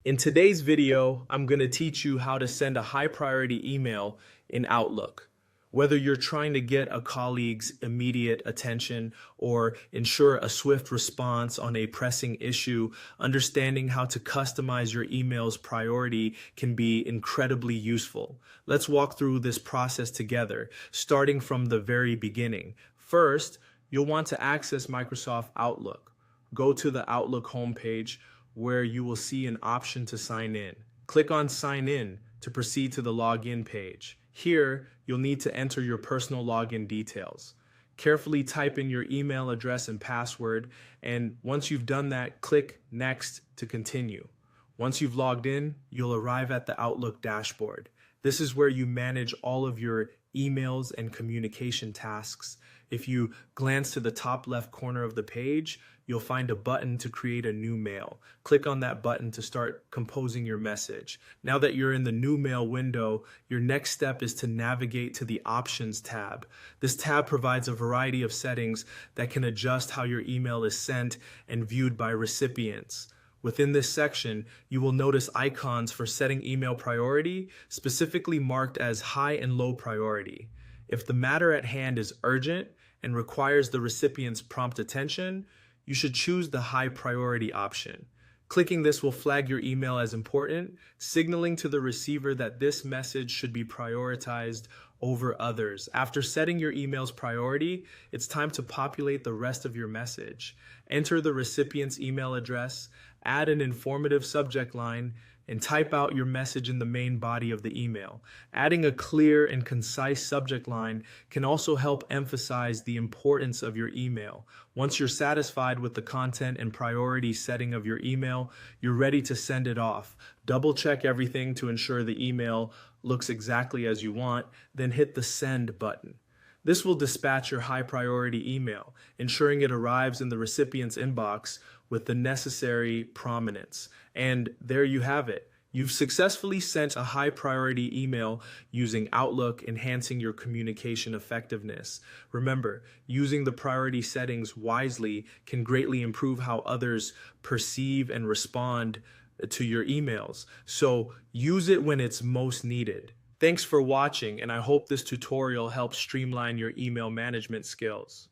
In today's video, I'm going to teach you how to send a high priority email in Outlook. Whether you're trying to get a colleague's immediate attention or ensure a swift response on a pressing issue, understanding how to customize your email's priority can be incredibly useful. Let's walk through this process together, starting from the very beginning. First, you'll want to access Microsoft Outlook. Go to the Outlook homepage where you will see an option to sign in. Click on Sign In to proceed to the login page. Here, you'll need to enter your personal login details. Carefully type in your email address and password, and once you've done that, click Next to continue. Once you've logged in, you'll arrive at the Outlook dashboard. This is where you manage all of your emails and communication tasks. If you glance to the top left corner of the page, you'll find a button to create a new mail. Click on that button to start composing your message. Now that you're in the new mail window, your next step is to navigate to the Options tab. This tab provides a variety of settings that can adjust how your email is sent and viewed by recipients. Within this section, you will notice icons for setting email priority, specifically marked as high and low priority. If the matter at hand is urgent and requires the recipient's prompt attention, you should choose the high priority option. Clicking this will flag your email as important, signaling to the receiver that this message should be prioritized over others. After setting your email's priority, it's time to populate the rest of your message. Enter the recipient's email address, add an informative subject line, and type out your message in the main body of the email. Adding a clear and concise subject line can also help emphasize the importance of your email. Once you're satisfied with the content and priority setting of your email, you're ready to send it off. Double check everything to ensure the email looks exactly as you want, then hit the Send button. This will dispatch your high priority email, ensuring it arrives in the recipient's inbox with the necessary prominence. And there you have it. You've successfully sent a high priority email using Outlook, enhancing your communication effectiveness. Remember, using the priority settings wisely can greatly improve how others perceive and respond to your emails. So use it when it's most needed. Thanks for watching, and I hope this tutorial helps streamline your email management skills.